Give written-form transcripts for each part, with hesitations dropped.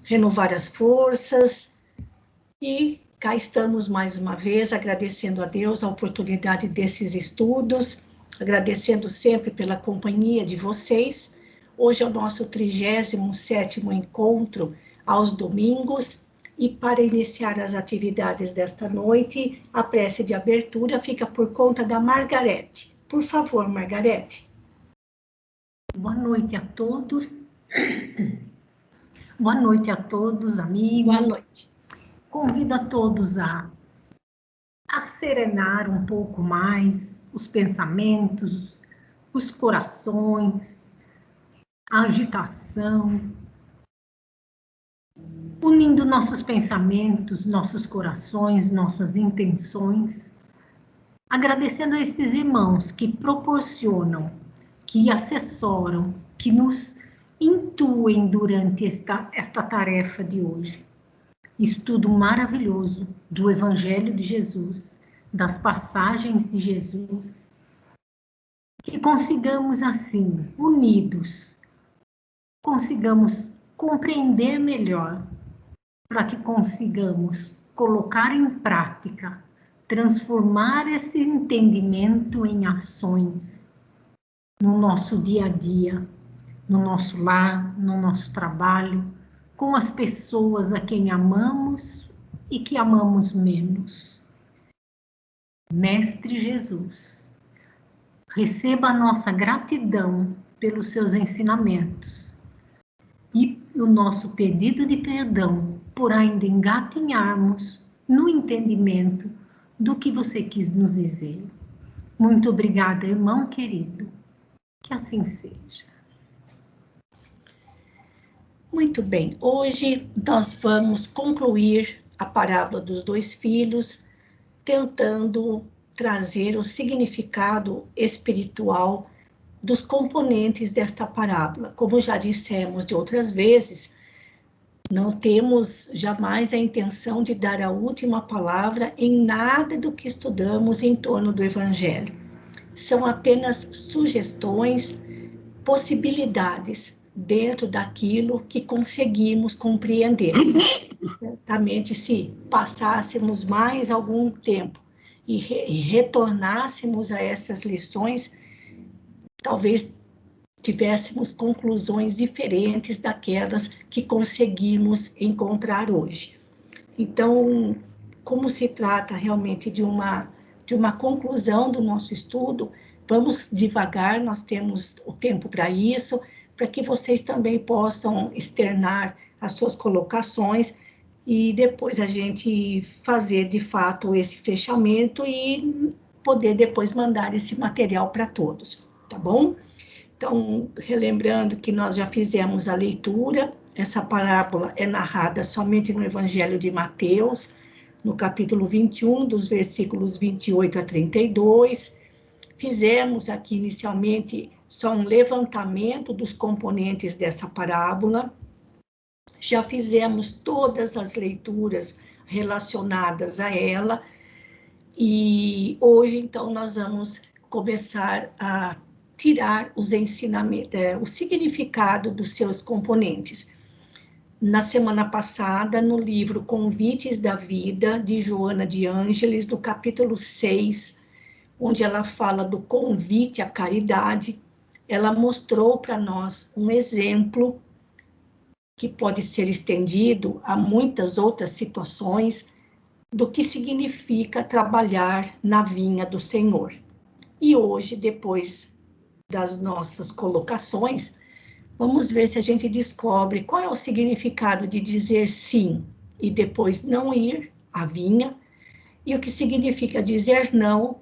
renovar as forças. E cá estamos mais uma vez, agradecendo a Deus a oportunidade desses estudos, agradecendo sempre pela companhia de vocês. Hoje é o nosso 37º encontro aos domingos, e para iniciar as atividades desta noite, a prece de abertura fica por conta da Margarete. Por favor, Margarete. Boa noite a todos. Boa noite a todos, amigos. Boa noite. Convido a todos a serenar um pouco mais os pensamentos, os corações, a agitação, unindo nossos pensamentos, nossos corações, nossas intenções, agradecendo a estes irmãos que proporcionam, que assessoram, que nos intuem durante esta tarefa de hoje. Estudo maravilhoso do Evangelho de Jesus, das passagens de Jesus, que consigamos assim, unidos, consigamos compreender melhor, para que consigamos colocar em prática, transformar esse entendimento em ações no nosso dia a dia, no nosso lar, no nosso trabalho, com as pessoas a quem amamos e que amamos menos. Mestre Jesus, receba a nossa gratidão pelos seus ensinamentos e o nosso pedido de perdão por ainda engatinharmos no entendimento do que você quis nos dizer. Muito obrigada, irmão querido. Que assim seja. Muito bem, hoje nós vamos concluir a parábola dos dois filhos, tentando trazer o significado espiritual dos componentes desta parábola. Como já dissemos de outras vezes, não temos jamais a intenção de dar a última palavra em nada do que estudamos em torno do Evangelho. São apenas sugestões, possibilidades dentro daquilo que conseguimos compreender. Certamente, se passássemos mais algum tempo e retornássemos a essas lições, talvez tivéssemos conclusões diferentes daquelas que conseguimos encontrar hoje. Então, como se trata realmente de uma conclusão do nosso estudo, vamos devagar, nós temos o tempo para isso, para que vocês também possam externar as suas colocações e depois a gente fazer de fato esse fechamento e poder depois mandar esse material para todos, tá bom? Então, relembrando que nós já fizemos a leitura, essa parábola é narrada somente no Evangelho de Mateus, no capítulo 21, dos versículos 28 a 32. Fizemos aqui inicialmente só um levantamento dos componentes dessa parábola. Já fizemos todas as leituras relacionadas a ela. E hoje, então, nós vamos começar a tirar os ensinamentos, o significado dos seus componentes. Na semana passada, no livro Convites da Vida, de Joana de Ângeles, do capítulo 6, onde ela fala do convite à caridade, ela mostrou para nós um exemplo que pode ser estendido a muitas outras situações do que significa trabalhar na vinha do Senhor. E hoje, depois das nossas colocações, vamos ver se a gente descobre qual é o significado de dizer sim e depois não ir à vinha, e o que significa dizer não,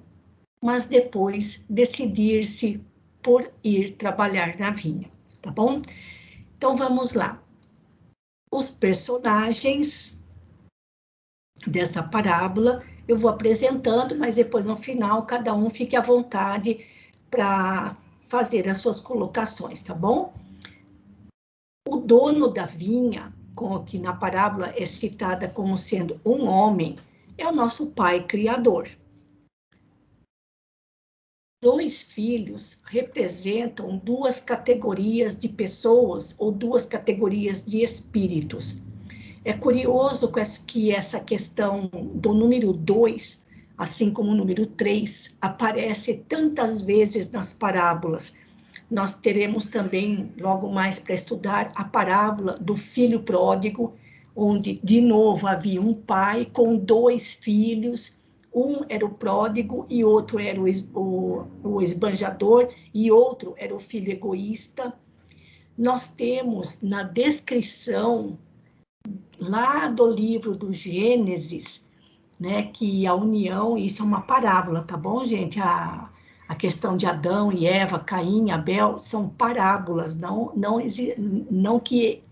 mas depois decidir-se por ir trabalhar na vinha, tá bom? Então vamos lá. Os personagens dessa parábola eu vou apresentando, mas depois no final cada um fique à vontade para fazer as suas colocações, tá bom? O dono da vinha, que na parábola é citada como sendo um homem, é o nosso Pai Criador. Dois filhos representam duas categorias de pessoas ou duas categorias de espíritos. É curioso que essa questão do número 2, assim como o número 3, aparece tantas vezes nas parábolas. Nós teremos também, logo mais para estudar, a parábola do filho pródigo, onde, de novo, havia um pai com 2 filhos, um era o pródigo e outro era o esbanjador, e outro era o filho egoísta. Nós temos na descrição, lá do livro do Gênesis, né, que a união, isso é uma parábola, tá bom, gente? A questão de Adão e Eva, Caim e Abel, são parábolas, não que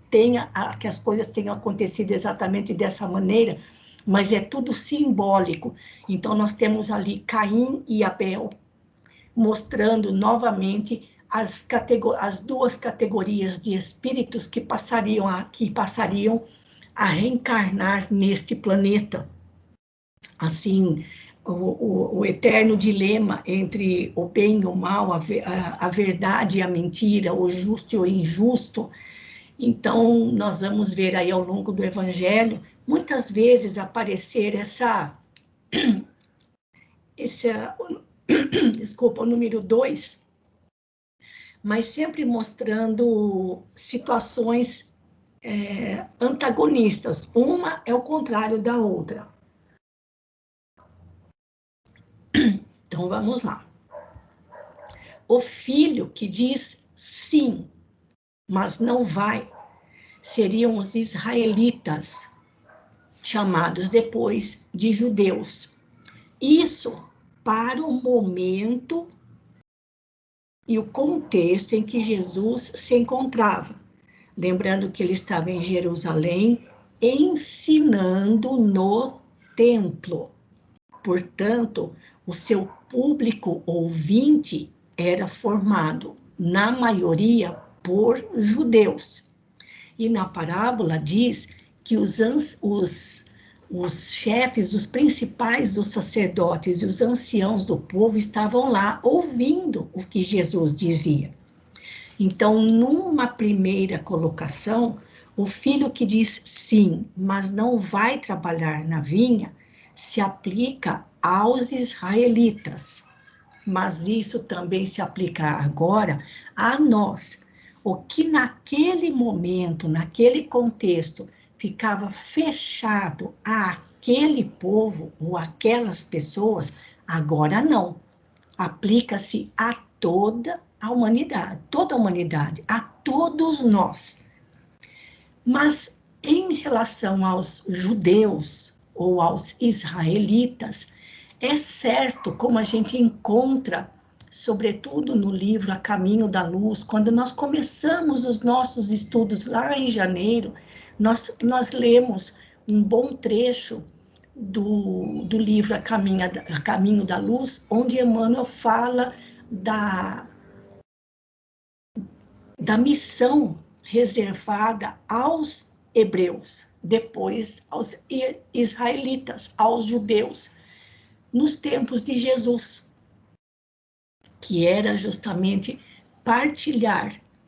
que as coisas tenham acontecido exatamente dessa maneira, mas é tudo simbólico. Então, nós temos ali Caim e Abel, mostrando novamente as 2 categorias de espíritos que passariam a reencarnar neste planeta. Assim, o eterno dilema entre o bem e o mal, a verdade e a mentira, o justo e o injusto. Então, nós vamos ver aí ao longo do Evangelho, muitas vezes aparecer desculpa, o número 2, mas sempre mostrando situações antagonistas. Uma é o contrário da outra. Então, vamos lá. O filho que diz sim, mas não vai, seriam os israelitas, chamados depois de judeus. Isso para o momento e o contexto em que Jesus se encontrava. Lembrando que ele estava em Jerusalém, ensinando no templo. Portanto, o seu público ouvinte era formado, na maioria, por judeus. E na parábola diz que os chefes, os principais dos sacerdotes e os anciãos do povo estavam lá ouvindo o que Jesus dizia. Então, numa primeira colocação, o filho que diz sim, mas não vai trabalhar na vinha, se aplica aos israelitas. Mas isso também se aplica agora a nós. O que naquele momento, naquele contexto, ficava fechado àquele povo ou aquelas pessoas, agora não. Aplica-se a toda a humanidade, a todos nós. Mas em relação aos judeus ou aos israelitas, é certo, como a gente encontra, sobretudo no livro A Caminho da Luz, quando nós começamos os nossos estudos lá em janeiro, nós lemos um bom trecho do livro A Caminho da Luz, onde Emmanuel fala da missão reservada aos hebreus, depois aos israelitas, aos judeus, nos tempos de Jesus, que era justamente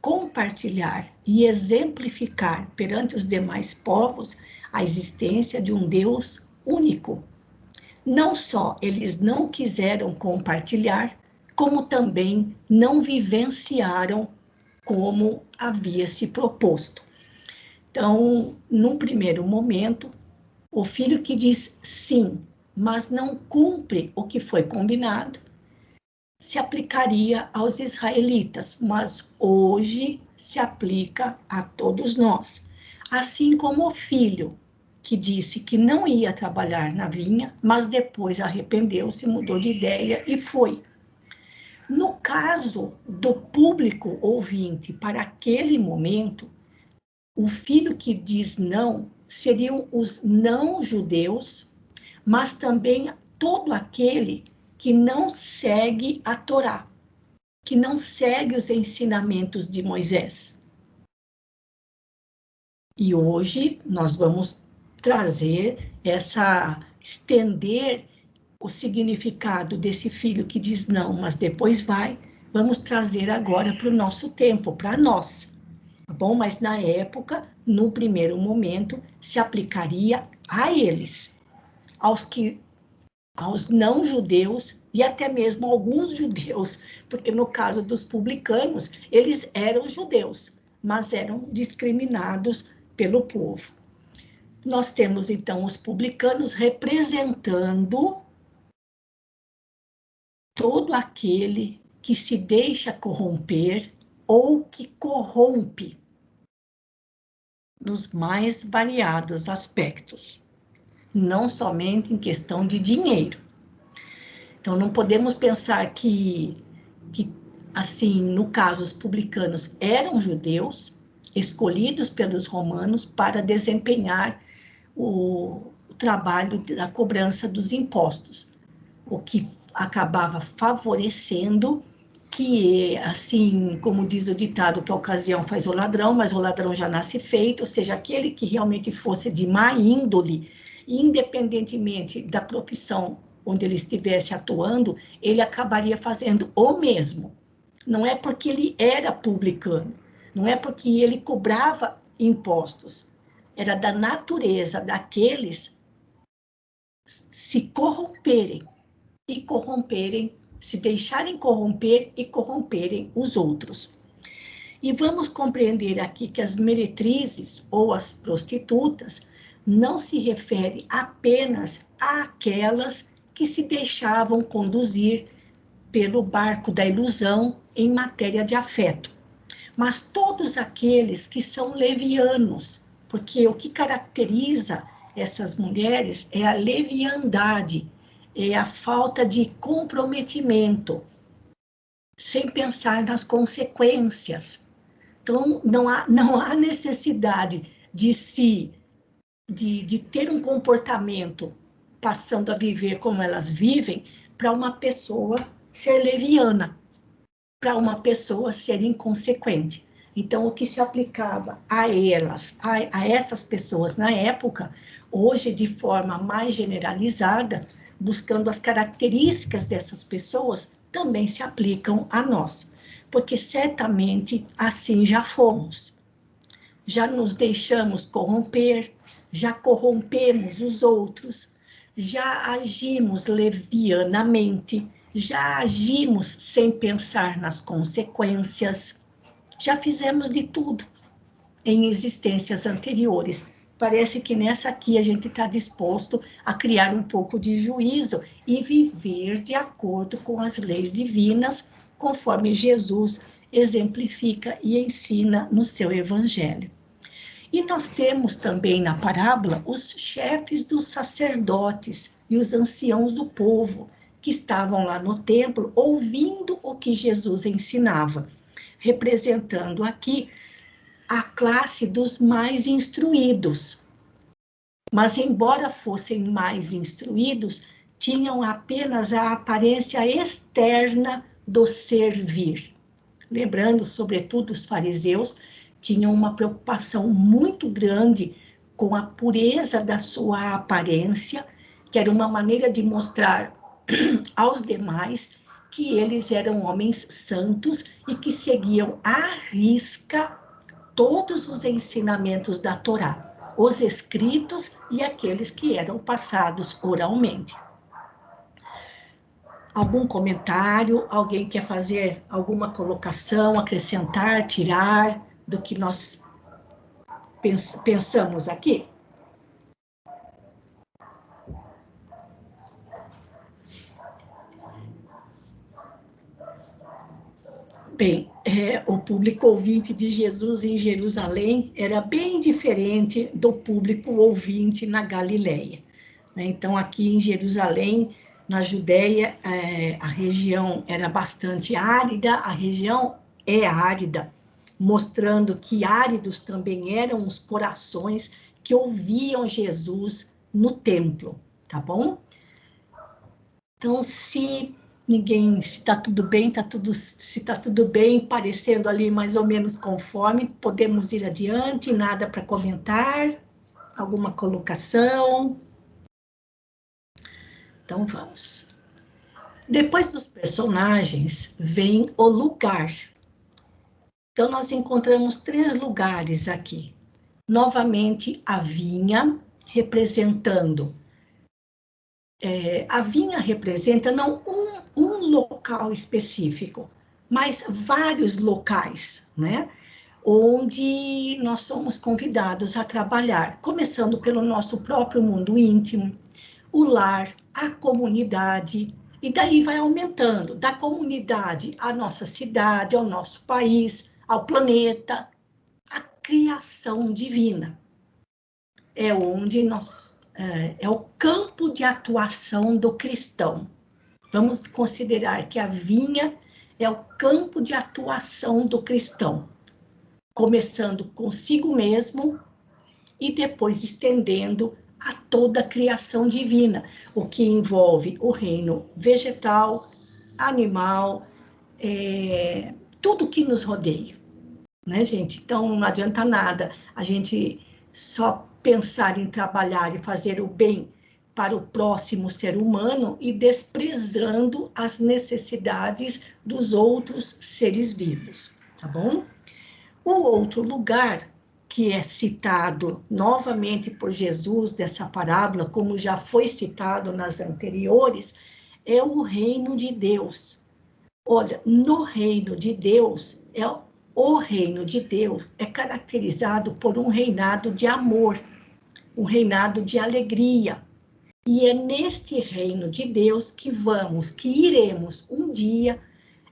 compartilhar e exemplificar perante os demais povos a existência de um Deus único. Não só eles não quiseram compartilhar, como também não vivenciaram como havia se proposto. Então, num primeiro momento, o filho que diz sim, mas não cumpre o que foi combinado, se aplicaria aos israelitas, mas hoje se aplica a todos nós. Assim como o filho que disse que não ia trabalhar na vinha, mas depois arrependeu-se, mudou de ideia e foi. No caso do público ouvinte, para aquele momento, o filho que diz não seriam os não-judeus, mas também todo aquele que não segue a Torá, que não segue os ensinamentos de Moisés. E hoje nós vamos estender o significado desse filho que diz não, mas depois vai, vamos trazer agora para o nosso tempo, para nós. tá bom? Mas na época, no primeiro momento, se aplicaria a eles, aos não-judeus e até mesmo alguns judeus, porque no caso dos publicanos, eles eram judeus, mas eram discriminados pelo povo. Nós temos, então, os publicanos representando todo aquele que se deixa corromper ou que corrompe nos mais variados aspectos, não somente em questão de dinheiro. Então, não podemos pensar que assim, no caso, os publicanos eram judeus, escolhidos pelos romanos para desempenhar o trabalho da cobrança dos impostos, o que acabava favorecendo que, assim, como diz o ditado, que a ocasião faz o ladrão, mas o ladrão já nasce feito, ou seja, aquele que realmente fosse de má índole, independentemente da profissão onde ele estivesse atuando, ele acabaria fazendo o mesmo. Não é porque ele era publicano, não é porque ele cobrava impostos, era da natureza daqueles se corromperem e corromperem, se deixarem corromper e corromperem os outros. E vamos compreender aqui que as meretrizes ou as prostitutas não se refere apenas àquelas que se deixavam conduzir pelo barco da ilusão em matéria de afeto, mas todos aqueles que são levianos, porque o que caracteriza essas mulheres é a leviandade, é a falta de comprometimento, sem pensar nas consequências. Então, não há necessidade de ter um comportamento passando a viver como elas vivem para uma pessoa ser leviana, para uma pessoa ser inconsequente. Então, o que se aplicava a elas, a essas pessoas na época, hoje de forma mais generalizada, buscando as características dessas pessoas, também se aplicam a nós, porque certamente assim já fomos. Já nos deixamos corromper, já corrompemos os outros, já agimos levianamente, já agimos sem pensar nas consequências, já fizemos de tudo em existências anteriores. Parece que nessa aqui a gente está disposto a criar um pouco de juízo e viver de acordo com as leis divinas, conforme Jesus exemplifica e ensina no seu evangelho. E nós temos também na parábola os chefes dos sacerdotes e os anciãos do povo, que estavam lá no templo ouvindo o que Jesus ensinava, representando aqui a classe dos mais instruídos. Mas, embora fossem mais instruídos, tinham apenas a aparência externa do servir. Lembrando, sobretudo, os fariseus tinham uma preocupação muito grande com a pureza da sua aparência, que era uma maneira de mostrar aos demais que eles eram homens santos e que seguiam à risca todos os ensinamentos da Torá, os escritos e aqueles que eram passados oralmente. Algum comentário? Alguém quer fazer alguma colocação, acrescentar, tirar do que nós pensamos aqui? Bem, o público ouvinte de Jesus em Jerusalém era bem diferente do público ouvinte na Galileia. Então, aqui em Jerusalém, na Judéia, a região era bastante árida, a região é árida, mostrando que áridos também eram os corações que ouviam Jesus no templo, tá bom? Então, se está tudo bem, se está tudo bem, parecendo ali mais ou menos conforme, podemos ir adiante, nada para comentar, alguma colocação? Então, vamos. Depois dos personagens, vem o lugar. Então, nós encontramos 3 lugares aqui. Novamente, a vinha, representando. A vinha representa não um local específico, mas vários locais, né? Onde nós somos convidados a trabalhar, começando pelo nosso próprio mundo íntimo, o lar, a comunidade, e daí vai aumentando, da comunidade à nossa cidade, ao nosso país, ao planeta, a criação divina. É onde é o campo de atuação do cristão. Vamos considerar que a vinha é o campo de atuação do cristão, começando consigo mesmo e depois estendendo a toda a criação divina, o que envolve o reino vegetal, animal, tudo que nos rodeia, né, gente? Então, não adianta nada a gente só pensar em trabalhar e fazer o bem para o próximo ser humano e desprezando as necessidades dos outros seres vivos, tá bom? O outro lugar que é citado novamente por Jesus dessa parábola, como já foi citado nas anteriores, é o reino de Deus. Olha, no reino de Deus, o reino de Deus é caracterizado por um reinado de amor, um reinado de alegria. E é neste reino de Deus que iremos um dia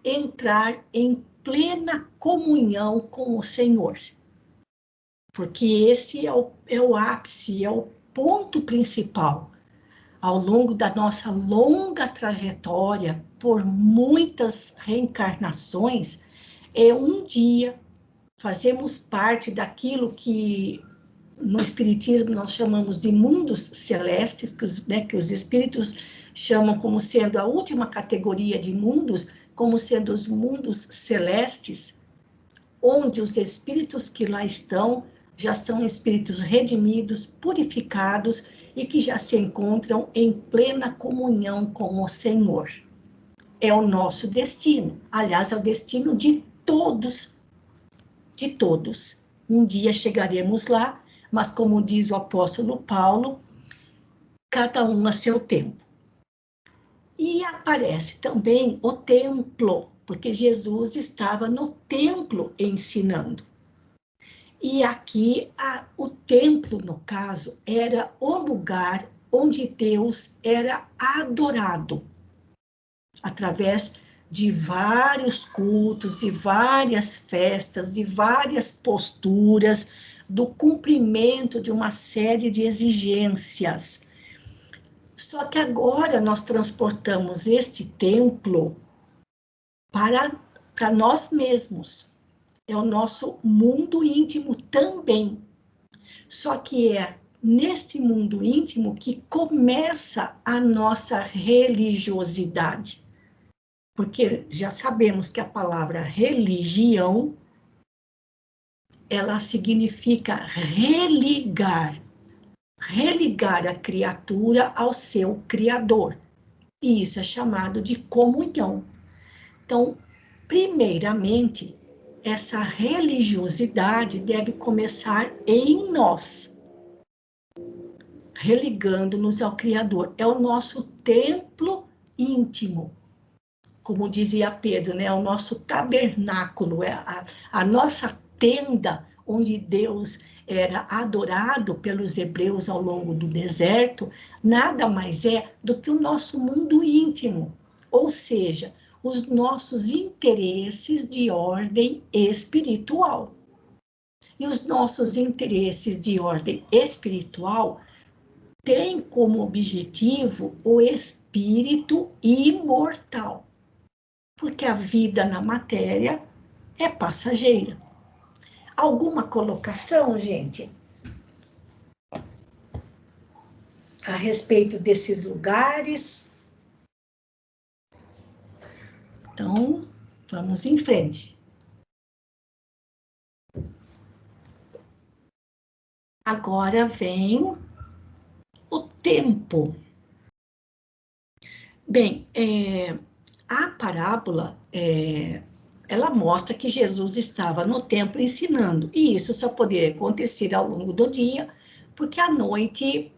entrar em plena comunhão com o Senhor. Porque esse é o ápice, é o ponto principal. Ao longo da nossa longa trajetória, por muitas reencarnações, é um dia fazemos parte daquilo que no Espiritismo nós chamamos de mundos celestes, que os espíritos chamam como sendo a última categoria de mundos, como sendo os mundos celestes, onde os espíritos que lá estão já são espíritos redimidos, purificados e que já se encontram em plena comunhão com o Senhor. É o nosso destino, aliás, é o destino de todos, de todos. Um dia chegaremos lá, mas como diz o apóstolo Paulo, cada um a seu tempo. E aparece também o templo, porque Jesus estava no templo ensinando. E aqui, o templo, no caso, era o lugar onde Deus era adorado, através de vários cultos, de várias festas, de várias posturas, do cumprimento de uma série de exigências. Só que agora nós transportamos este templo para nós mesmos. É o nosso mundo íntimo também. Só que é neste mundo íntimo que começa a nossa religiosidade. Porque já sabemos que a palavra religião, ela significa religar a criatura ao seu Criador. E isso é chamado de comunhão. Então, primeiramente, essa religiosidade deve começar em nós, religando-nos ao Criador. É o nosso templo íntimo, como dizia Pedro, né? O nosso tabernáculo, é a nossa tenda, onde Deus era adorado pelos hebreus ao longo do deserto, nada mais é do que o nosso mundo íntimo, ou seja, os nossos interesses de ordem espiritual. E os nossos interesses de ordem espiritual têm como objetivo o espírito imortal, porque a vida na matéria é passageira. Alguma colocação, gente, a respeito desses lugares? Então, vamos em frente. Agora vem o tempo. Bem, a parábola ela mostra que Jesus estava no templo ensinando, e isso só poderia acontecer ao longo do dia, porque à noite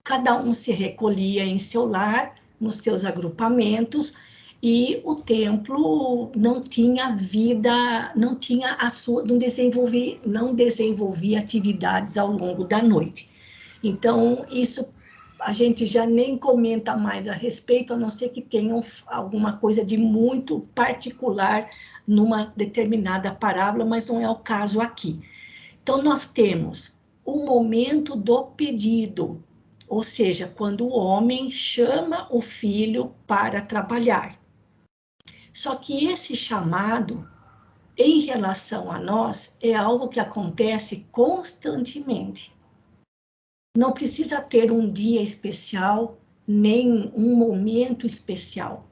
cada um se recolhia em seu lar, nos seus agrupamentos, e o templo não tinha vida, não tinha a sua, não desenvolvia atividades ao longo da noite. Então, isso a gente já nem comenta mais a respeito, a não ser que tenham alguma coisa de muito particular numa determinada parábola, mas não é o caso aqui. Então, nós temos o momento do pedido, ou seja, quando o homem chama o filho para trabalhar. Só que esse chamado, em relação a nós, é algo que acontece constantemente. Não precisa ter um dia especial, nem um momento especial.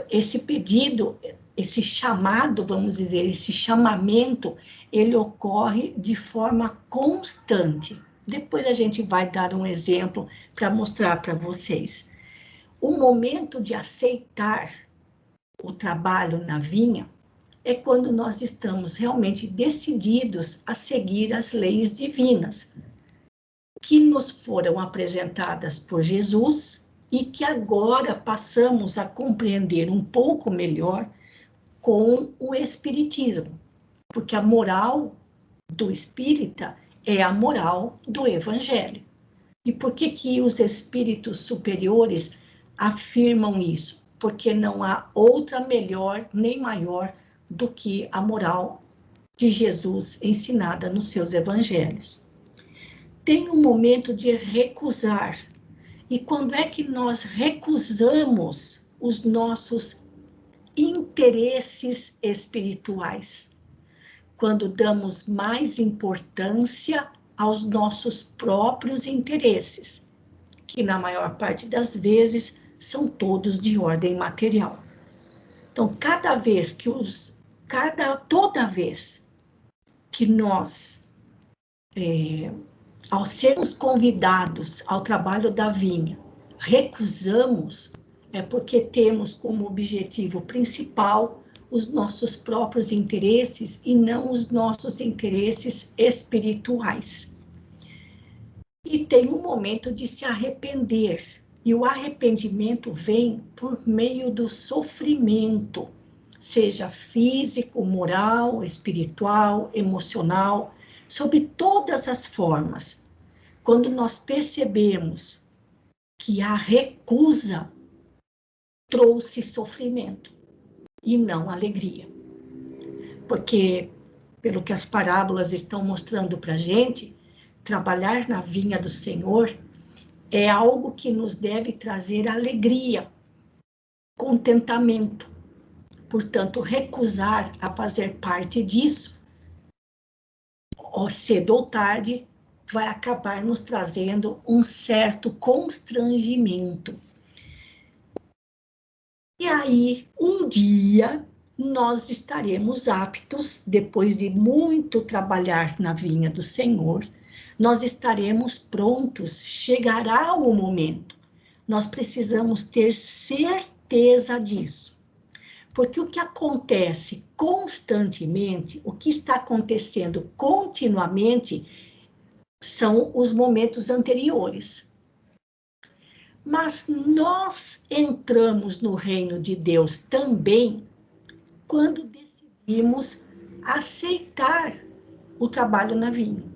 Esse pedido, esse chamado, vamos dizer, esse chamamento, ele ocorre de forma constante. Depois a gente vai dar um exemplo para mostrar para vocês. O momento de aceitar o trabalho na vinha é quando nós estamos realmente decididos a seguir as leis divinas, que nos foram apresentadas por Jesus e que agora passamos a compreender um pouco melhor com o Espiritismo, porque a moral do espírita é a moral do Evangelho. E por que que os espíritos superiores afirmam isso? Porque não há outra melhor nem maior do que a moral de Jesus ensinada nos seus evangelhos. Tem um momento de recusar. E quando é que nós recusamos os nossos interesses espirituais? Quando damos mais importância aos nossos próprios interesses, que na maior parte das vezes são todos de ordem material. Então, toda vez que nós, ao sermos convidados ao trabalho da vinha, recusamos, é porque temos como objetivo principal os nossos próprios interesses e não os nossos interesses espirituais. E tem um momento de se arrepender, e o arrependimento vem por meio do sofrimento, seja físico, moral, espiritual, emocional, sob todas as formas. Quando nós percebemos que a recusa trouxe sofrimento e não alegria. Porque, pelo que as parábolas estão mostrando para a gente, trabalhar na vinha do Senhor é algo que nos deve trazer alegria, contentamento. Portanto, recusar a fazer parte disso, ou cedo ou tarde, vai acabar nos trazendo um certo constrangimento. E aí, um dia, nós estaremos aptos, depois de muito trabalhar na vinha do Senhor, nós estaremos prontos, chegará o momento. Nós precisamos ter certeza disso. Porque o que acontece constantemente, o que está acontecendo continuamente, são os momentos anteriores. Mas nós entramos no reino de Deus também quando decidimos aceitar o trabalho na vinha.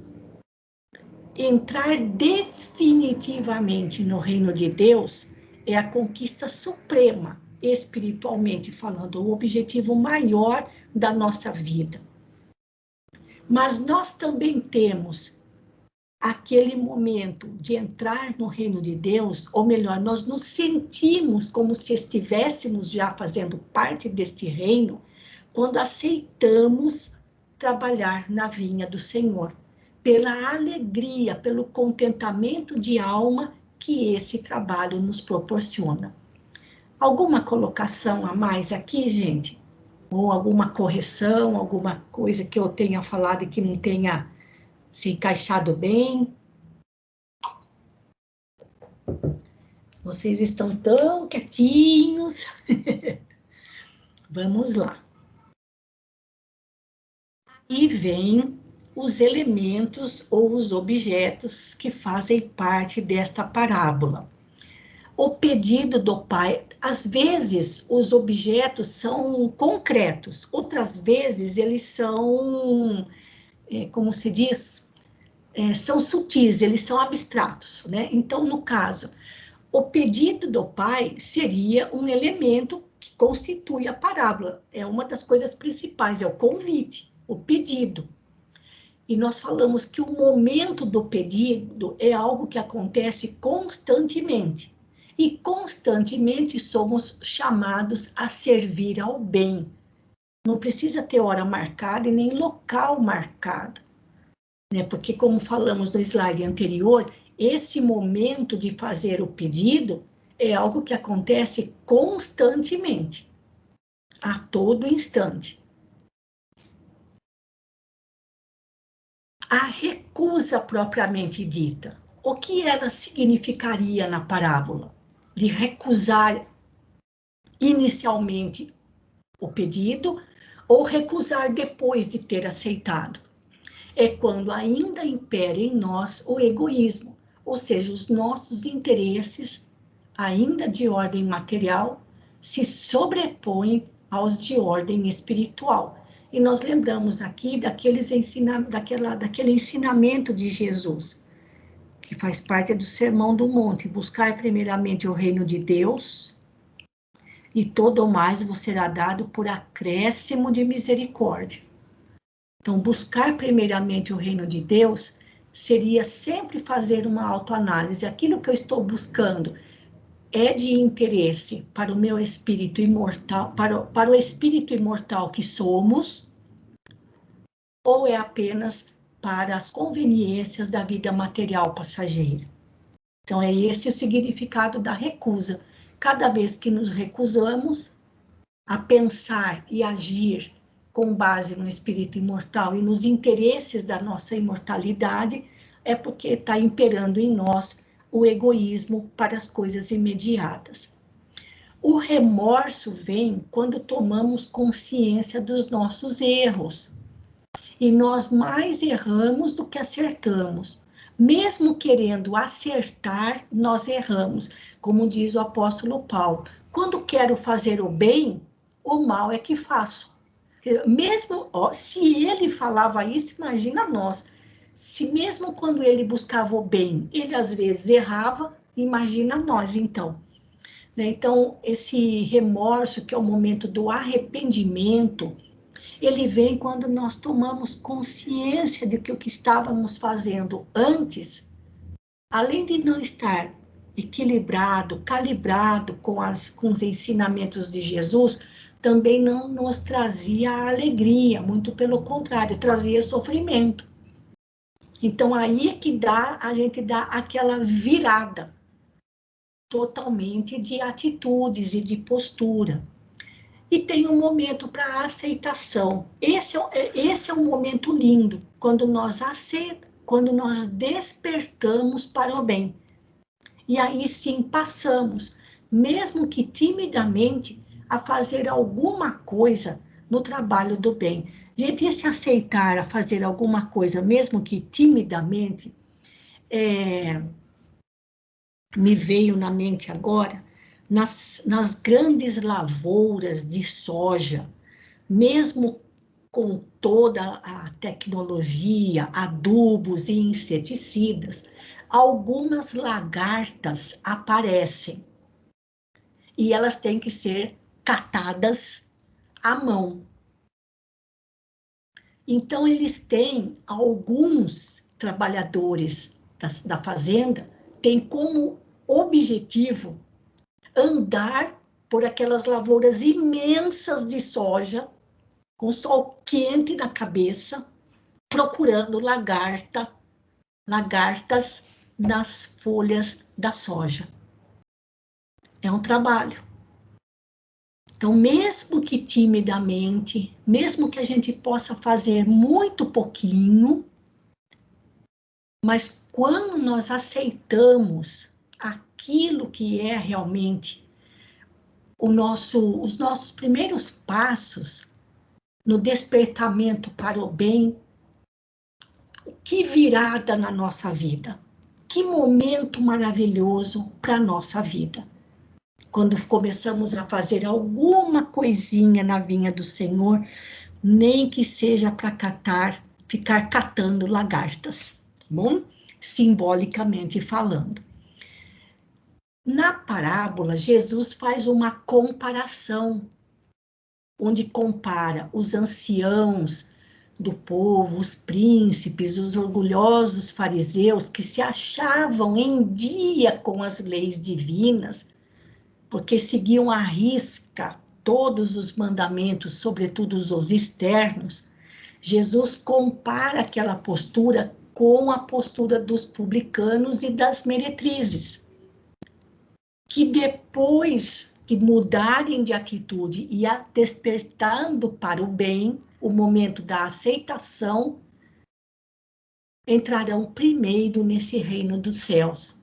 Entrar definitivamente no reino de Deus é a conquista suprema, espiritualmente falando, o objetivo maior da nossa vida. Mas nós também temos aquele momento de entrar no reino de Deus, ou melhor, nós nos sentimos como se estivéssemos já fazendo parte deste reino, quando aceitamos trabalhar na vinha do Senhor, pela alegria, pelo contentamento de alma que esse trabalho nos proporciona. Alguma colocação a mais aqui, gente? Ou alguma correção, alguma coisa que eu tenha falado e que não tenha se encaixado bem? Vocês estão tão quietinhos. Vamos lá. E vem os elementos ou os objetos que fazem parte desta parábola. O pedido do pai, às vezes os objetos são concretos, outras vezes eles são, como se diz, são sutis, eles são abstratos, né? Então, no caso, o pedido do pai seria um elemento que constitui a parábola, é uma das coisas principais, é o convite, o pedido. E nós falamos que o momento do pedido é algo que acontece constantemente. E constantemente somos chamados a servir ao bem. Não precisa ter hora marcada e nem local marcado, né? Porque, como falamos no slide anterior, esse momento de fazer o pedido é algo que acontece constantemente, a todo instante. A recusa propriamente dita, o que ela significaria na parábola? De recusar inicialmente o pedido ou recusar depois de ter aceitado? É quando ainda impera em nós o egoísmo, ou seja, os nossos interesses, ainda de ordem material, se sobrepõem aos de ordem espiritual. E nós lembramos aqui daquele ensinamento de Jesus, que faz parte do Sermão do Monte: buscar primeiramente o reino de Deus, e todo o mais vos será dado por acréscimo de misericórdia. Então, buscar primeiramente o reino de Deus seria sempre fazer uma autoanálise. Aquilo que eu estou buscando é de interesse para o meu espírito imortal, para o espírito imortal que somos, ou é apenas para as conveniências da vida material passageira? Então, é esse o significado da recusa. Cada vez que nos recusamos a pensar e agir com base no espírito imortal e nos interesses da nossa imortalidade, é porque está imperando em nós o egoísmo para as coisas imediatas. O remorso vem quando tomamos consciência dos nossos erros. E nós mais erramos do que acertamos. Mesmo querendo acertar, nós erramos. Como diz o apóstolo Paulo: quando quero fazer o bem, o mal é que faço. Mesmo, se ele falava isso, imagina nós. Se mesmo quando ele buscava o bem, ele às vezes errava, imagina nós então. Então, esse remorso, que é o momento do arrependimento, ele vem quando nós tomamos consciência de que o que estávamos fazendo antes, além de não estar equilibrado, calibrado com os ensinamentos de Jesus, também não nos trazia alegria, muito pelo contrário, trazia sofrimento. Então, aí é que a gente dá aquela virada totalmente de atitudes e de postura. E tem um momento para aceitação. Esse é um momento lindo, quando nós despertamos para o bem. E aí sim passamos, mesmo que timidamente, a fazer alguma coisa no trabalho do bem. Gente, esse aceitar a fazer alguma coisa, mesmo que timidamente, me veio na mente agora, nas grandes lavouras de soja, mesmo com toda a tecnologia, adubos e inseticidas, algumas lagartas aparecem e elas têm que ser catadas à mão. Então, eles têm, alguns trabalhadores da fazenda, têm como objetivo andar por aquelas lavouras imensas de soja, com sol quente na cabeça, procurando lagartas nas folhas da soja. É um trabalho. Então, mesmo que timidamente, mesmo que a gente possa fazer muito pouquinho, mas quando nós aceitamos aquilo que é realmente os nossos primeiros passos no despertamento para o bem. Que virada na nossa vida, que momento maravilhoso para a nossa vida. Quando começamos a fazer alguma coisinha na vinha do Senhor, nem que seja para ficar catando lagartas, tá bom? Simbolicamente falando. Na parábola, Jesus faz uma comparação, onde compara os anciãos do povo, os príncipes, os orgulhosos fariseus que se achavam em dia com as leis divinas, porque seguiam à risca todos os mandamentos, sobretudo os externos. Jesus compara aquela postura com a postura dos publicanos e das meretrizes, que depois de mudarem de atitude e despertando para o bem, o momento da aceitação, entrarão primeiro nesse reino dos céus.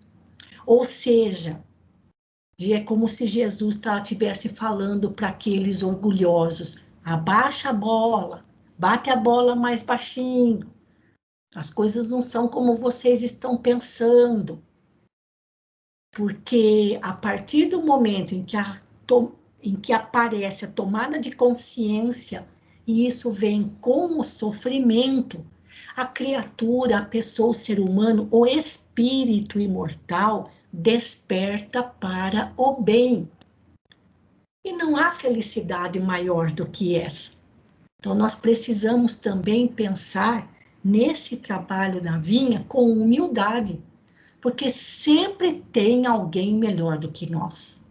Ou seja, é como se Jesus estivesse falando para aqueles orgulhosos: abaixa a bola, bate a bola mais baixinho, as coisas não são como vocês estão pensando. Porque a partir do momento em que aparece a tomada de consciência, e isso vem com o sofrimento, a criatura, a pessoa, o ser humano, o espírito imortal, desperta para o bem. E não há felicidade maior do que essa. Então, nós precisamos também pensar nesse trabalho na vinha com humildade, porque sempre tem alguém melhor do que nós.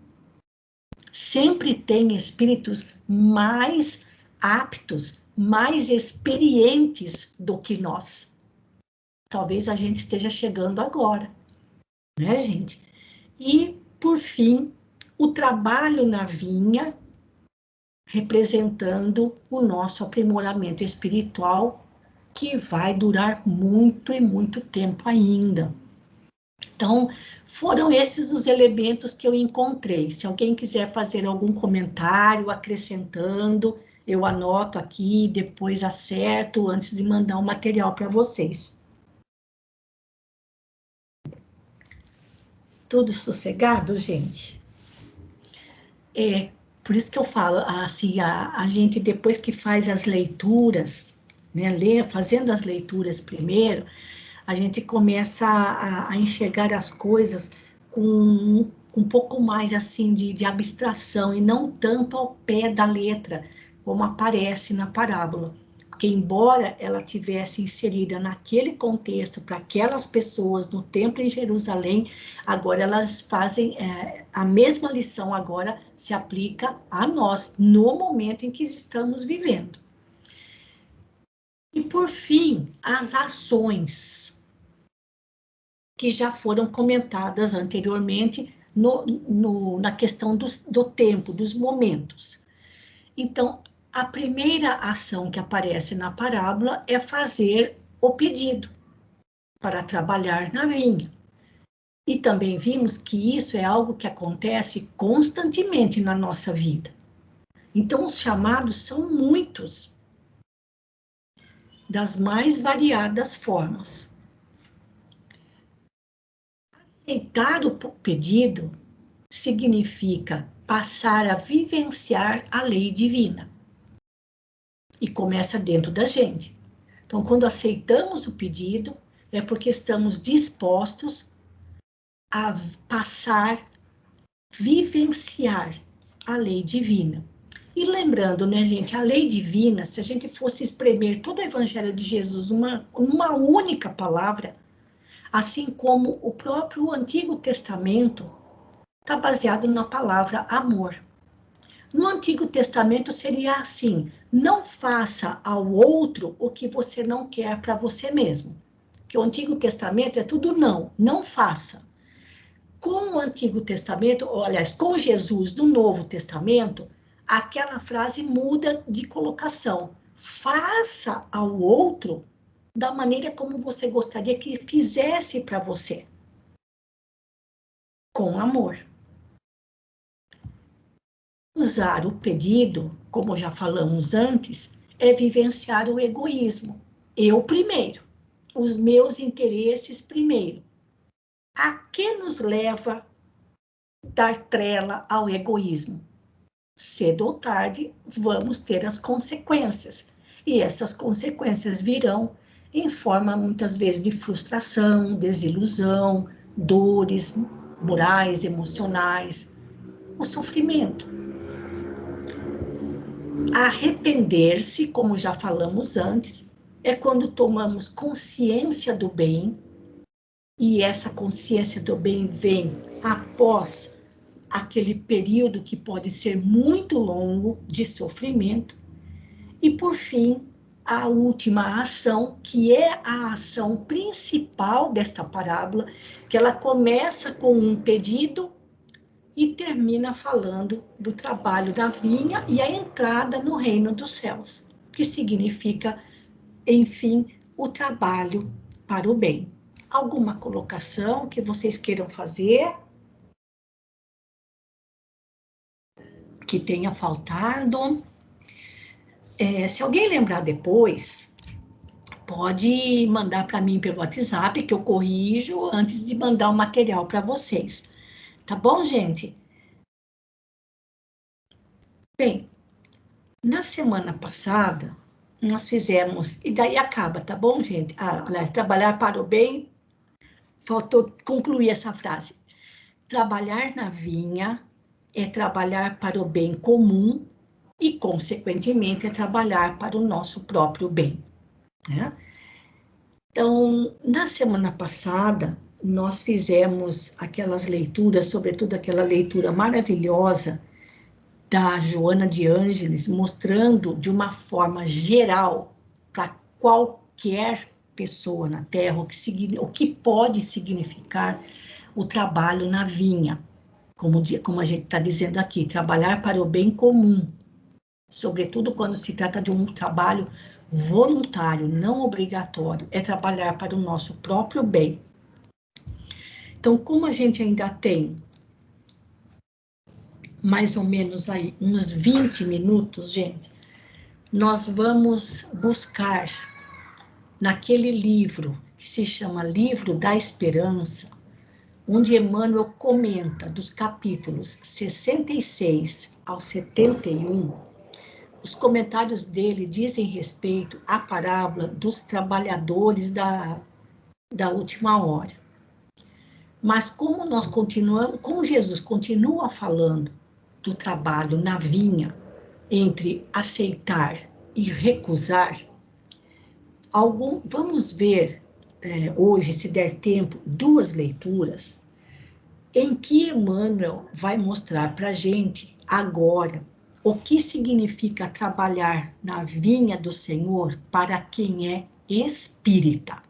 Sempre tem espíritos mais aptos, mais experientes do que nós. Talvez a gente esteja chegando agora, né, gente? E, por fim, o trabalho na vinha, representando o nosso aprimoramento espiritual, que vai durar muito e muito tempo ainda. Então, foram esses os elementos que eu encontrei. Se alguém quiser fazer algum comentário, acrescentando, eu anoto aqui, depois acerto, antes de mandar o material para vocês. Tudo sossegado, gente? Por isso que eu falo, assim, a gente, depois que faz as leituras, né, fazendo as leituras primeiro, a gente começa a enxergar as coisas com um pouco mais assim de abstração e não tanto ao pé da letra, como aparece na parábola. Porque embora ela tivesse inserida naquele contexto para aquelas pessoas no templo em Jerusalém, agora elas fazem a mesma lição, agora se aplica a nós, no momento em que estamos vivendo. E por fim, as ações que já foram comentadas anteriormente na questão do tempo, dos momentos. Então, a primeira ação que aparece na parábola é fazer o pedido para trabalhar na vinha. E também vimos que isso é algo que acontece constantemente na nossa vida. Então, os chamados são muitos, das mais variadas formas. Aceitar o pedido significa passar a vivenciar a lei divina. E começa dentro da gente. Então, quando aceitamos o pedido, é porque estamos dispostos a passar, vivenciar a lei divina. E lembrando, né, gente, a lei divina, se a gente fosse espremer todo o Evangelho de Jesus numa única palavra, assim como o próprio Antigo Testamento está baseado na palavra amor. No Antigo Testamento seria assim: não faça ao outro o que você não quer para você mesmo. Que o Antigo Testamento é tudo não, não faça. Com o Antigo Testamento, ou, aliás, com Jesus do Novo Testamento, aquela frase muda de colocação. Faça ao outro da maneira como você gostaria que ele fizesse para você. Com amor. Usar o pedido, como já falamos antes, é vivenciar o egoísmo. Eu primeiro, os meus interesses primeiro. A que nos leva dar trela ao egoísmo? Cedo ou tarde, vamos ter as consequências. E essas consequências virão em forma, muitas vezes, de frustração, desilusão, dores morais, emocionais, o sofrimento. Arrepender-se, como já falamos antes, é quando tomamos consciência do bem, e essa consciência do bem vem após aquele período que pode ser muito longo de sofrimento. E, por fim, a última ação, que é a ação principal desta parábola, que ela começa com um pedido e termina falando do trabalho da vinha e a entrada no reino dos céus, que significa, enfim, o trabalho para o bem. Alguma colocação que vocês queiram fazer? Que tenha faltado? Se alguém lembrar depois, pode mandar para mim pelo WhatsApp, que eu corrijo antes de mandar o material para vocês. Tá bom, gente? Bem, na semana passada, nós fizemos, e daí acaba, tá bom, gente? Aliás, trabalhar para o bem, faltou concluir essa frase. Trabalhar na vinha é trabalhar para o bem comum e, consequentemente, é trabalhar para o nosso próprio bem, né? Então, na semana passada, nós fizemos aquelas leituras, sobretudo aquela leitura maravilhosa da Joana de Ângeles, mostrando de uma forma geral para qualquer pessoa na Terra o que pode significar o trabalho na vinha, como a gente está dizendo aqui, trabalhar para o bem comum, sobretudo quando se trata de um trabalho voluntário, não obrigatório, é trabalhar para o nosso próprio bem. Então, como a gente ainda tem mais ou menos aí uns 20 minutos, gente, nós vamos buscar naquele livro que se chama Livro da Esperança, onde Emmanuel comenta dos capítulos 66 ao 71, os comentários dele dizem respeito à parábola dos trabalhadores da última hora. Mas como nós continuamos, como Jesus continua falando do trabalho na vinha, entre aceitar e recusar, vamos ver hoje, se der tempo, duas leituras em que Emmanuel vai mostrar para a gente agora o que significa trabalhar na vinha do Senhor para quem é espírita.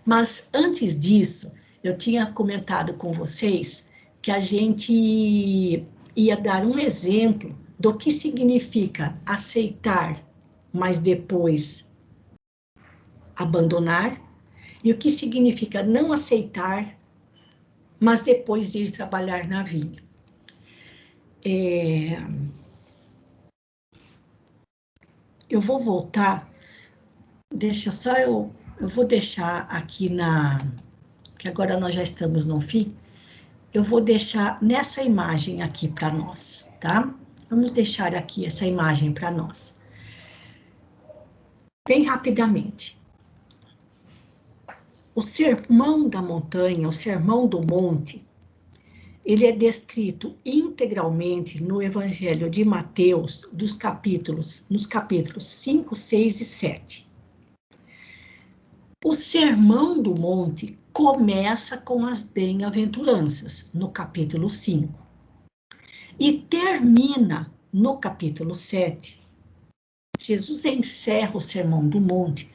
Mas antes disso, eu tinha comentado com vocês que a gente ia dar um exemplo do que significa aceitar, mas depois abandonar, e o que significa não aceitar, mas depois ir trabalhar na vinha. Eu vou voltar, deixa só eu vou deixar aqui que agora nós já estamos no fim, eu vou deixar nessa imagem aqui para nós, tá? Vamos deixar aqui essa imagem para nós. Bem rapidamente. O Sermão da Montanha, o Sermão do Monte, ele é descrito integralmente no Evangelho de Mateus, nos capítulos 5, 6 e 7. O Sermão do Monte começa com as bem-aventuranças, no capítulo 5, e termina no capítulo 7. Jesus encerra o Sermão do Monte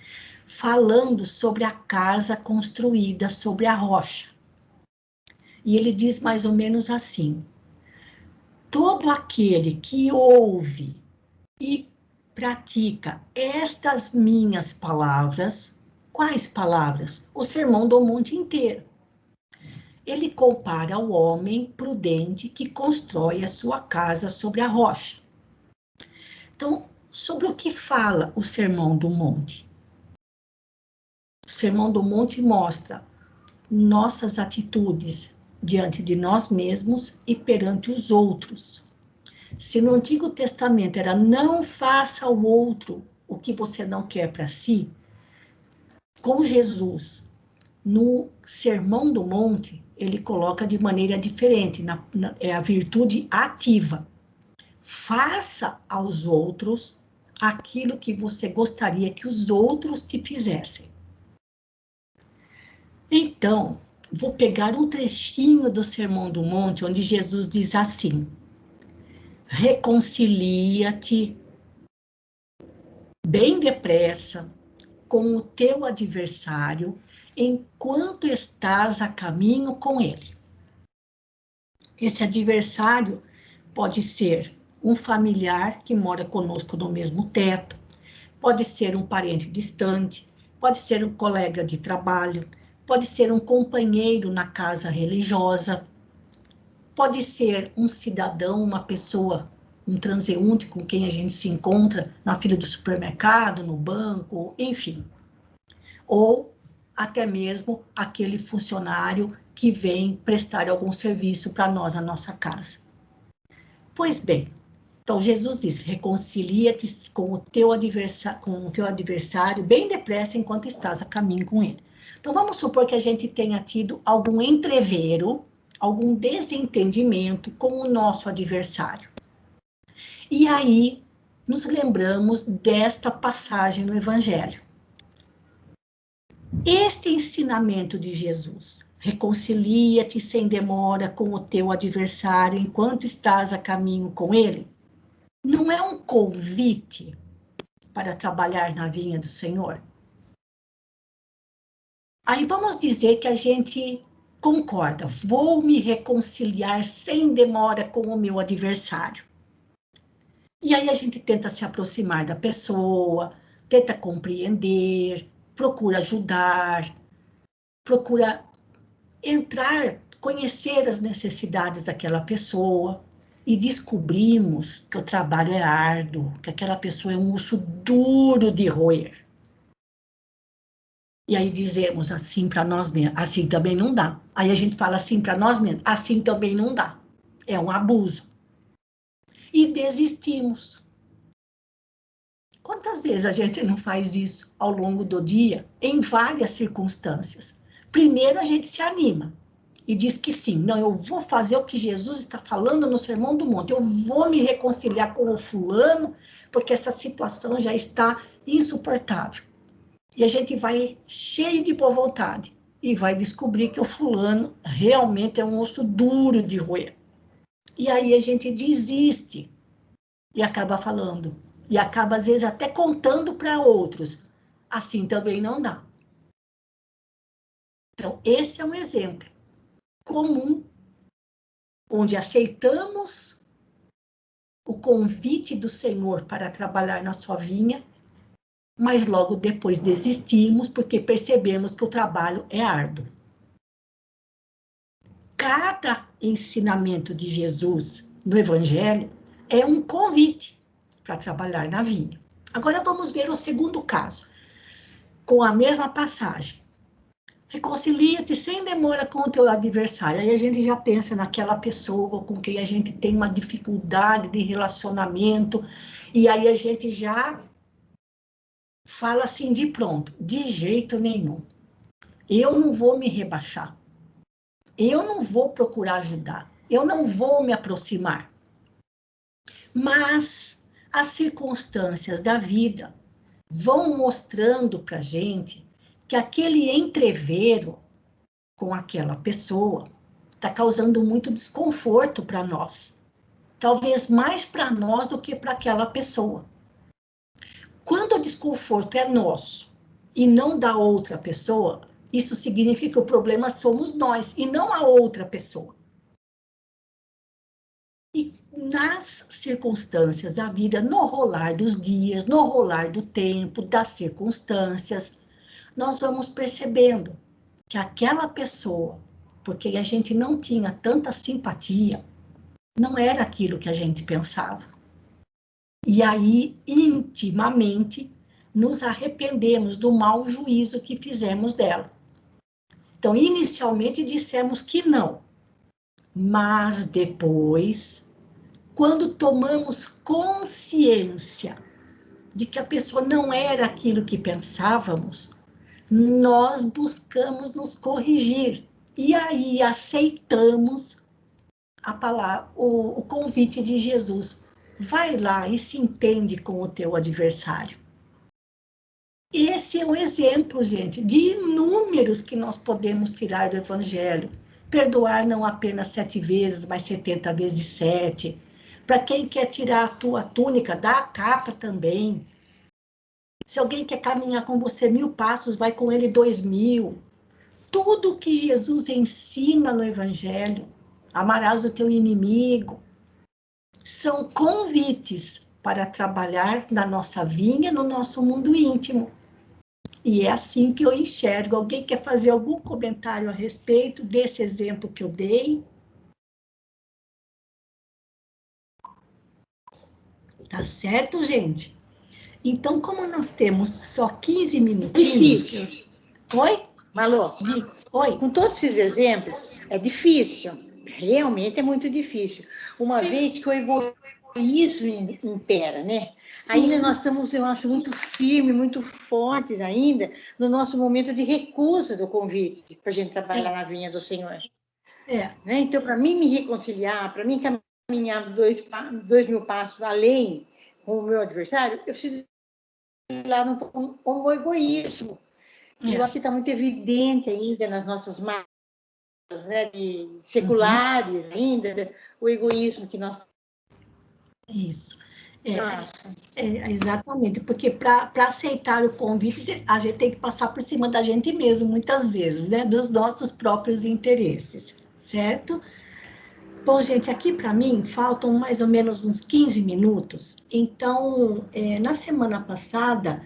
falando sobre a casa construída sobre a rocha. E ele diz mais ou menos assim: todo aquele que ouve e pratica estas minhas palavras, quais palavras? O Sermão do Monte inteiro. ele compara ao homem prudente que constrói a sua casa sobre a rocha. Então, sobre o que fala o Sermão do Monte? O Sermão do Monte mostra nossas atitudes diante de nós mesmos e perante os outros. Se no Antigo Testamento era não faça ao outro o que você não quer para si, com Jesus, no Sermão do Monte, ele coloca de maneira diferente, é a virtude ativa. Faça aos outros aquilo que você gostaria que os outros te fizessem. Então, vou pegar um trechinho do Sermão do Monte, onde Jesus diz assim: reconcilia-te bem depressa com o teu adversário enquanto estás a caminho com ele. Esse adversário pode ser um familiar que mora conosco no mesmo teto, pode ser um parente distante, pode ser um colega de trabalho, pode ser um companheiro na casa religiosa, pode ser um cidadão, uma pessoa, um transeunte com quem a gente se encontra na fila do supermercado, no banco, enfim. Ou até mesmo aquele funcionário que vem prestar algum serviço para nós na nossa casa. Pois bem, então Jesus diz, reconcilia-te com o teu adversário bem depressa enquanto estás a caminho com ele. Então vamos supor que a gente tenha tido algum entrevero, algum desentendimento com o nosso adversário. E aí nos lembramos desta passagem no Evangelho. Este ensinamento de Jesus, reconcilia-te sem demora com o teu adversário enquanto estás a caminho com ele, não é um convite para trabalhar na vinha do Senhor? Aí vamos dizer que a gente concorda, vou me reconciliar sem demora com o meu adversário. E aí a gente tenta se aproximar da pessoa, tenta compreender, procura ajudar, procura entrar, conhecer as necessidades daquela pessoa, e descobrimos que o trabalho é árduo, que aquela pessoa é um osso duro de roer. E aí dizemos assim para nós mesmos, assim também não dá. Aí a gente fala assim para nós mesmos, assim também não dá. É um abuso. E desistimos. Quantas vezes a gente não faz isso ao longo do dia, em várias circunstâncias? Primeiro a gente se anima e diz que sim, não, eu vou fazer o que Jesus está falando no Sermão do Monte, eu vou me reconciliar com o fulano, porque essa situação já está insuportável. E a gente vai cheio de boa vontade e vai descobrir que o fulano realmente é um osso duro de roer. E aí a gente desiste e acaba falando, e acaba às vezes até contando para outros, assim também não dá. Então, esse é um exemplo comum, onde aceitamos o convite do Senhor para trabalhar na sua vinha, mas logo depois desistimos porque percebemos que o trabalho é árduo. Cada ensinamento de Jesus no Evangelho é um convite para trabalhar na vinha. Agora vamos ver o segundo caso, com a mesma passagem. Reconcilia-te sem demora com o teu adversário. Aí a gente já pensa naquela pessoa com quem a gente tem uma dificuldade de relacionamento, e aí a gente já fala assim de pronto, de jeito nenhum. Eu não vou me rebaixar. Eu não vou procurar ajudar. Eu não vou me aproximar. Mas as circunstâncias da vida vão mostrando para a gente que aquele entrevero com aquela pessoa está causando muito desconforto para nós. Talvez mais para nós do que para aquela pessoa. Quando o desconforto é nosso e não da outra pessoa, isso significa que o problema somos nós e não a outra pessoa. E nas circunstâncias da vida, no rolar dos dias, no rolar do tempo, das circunstâncias, nós vamos percebendo que aquela pessoa porque a gente não tinha tanta simpatia, não era aquilo que a gente pensava. E aí, intimamente, nos arrependemos do mau juízo que fizemos dela. Então, inicialmente dissemos que não, mas depois, quando tomamos consciência de que a pessoa não era aquilo que pensávamos, nós buscamos nos corrigir. E aí aceitamos a palavra, o convite de Jesus. Vai lá e se entende com o teu adversário. Esse é um exemplo, gente, de inúmeros que nós podemos tirar do Evangelho. Perdoar não apenas 7 vezes, mas 70 vezes 7. Para quem quer tirar a tua túnica, dá a capa também. Se alguém quer caminhar com você 1000 passos, vai com ele 2000. Tudo que Jesus ensina no Evangelho, amarás o teu inimigo, são convites para trabalhar na nossa vinha, no nosso mundo íntimo. E é assim que eu enxergo. Alguém quer fazer algum comentário a respeito desse exemplo que eu dei? Tá certo, gente? Então, como nós temos só 15 minutinhos... Difícil. Oi? Malô, Oi? com todos esses exemplos, é difícil. Realmente é muito difícil. Uma Sim. vez que o egoísmo impera, né? Sim. Ainda nós estamos, eu acho, muito firmes, muito fortes ainda no nosso momento de recusa do convite para a gente trabalhar na vinha do Senhor. Né? Então, para mim me reconciliar, para mim caminhar 2000 passos além com o meu adversário, eu preciso ir lá no egoísmo. E eu acho que está muito evidente ainda nas nossas massas, né, seculares ainda, o egoísmo que nós... Isso. Exatamente, porque para aceitar o convite, a gente tem que passar por cima da gente mesmo, muitas vezes, né? Dos nossos próprios interesses, certo? Bom, gente, aqui para mim faltam mais ou menos uns 15 minutos. Então, na semana passada,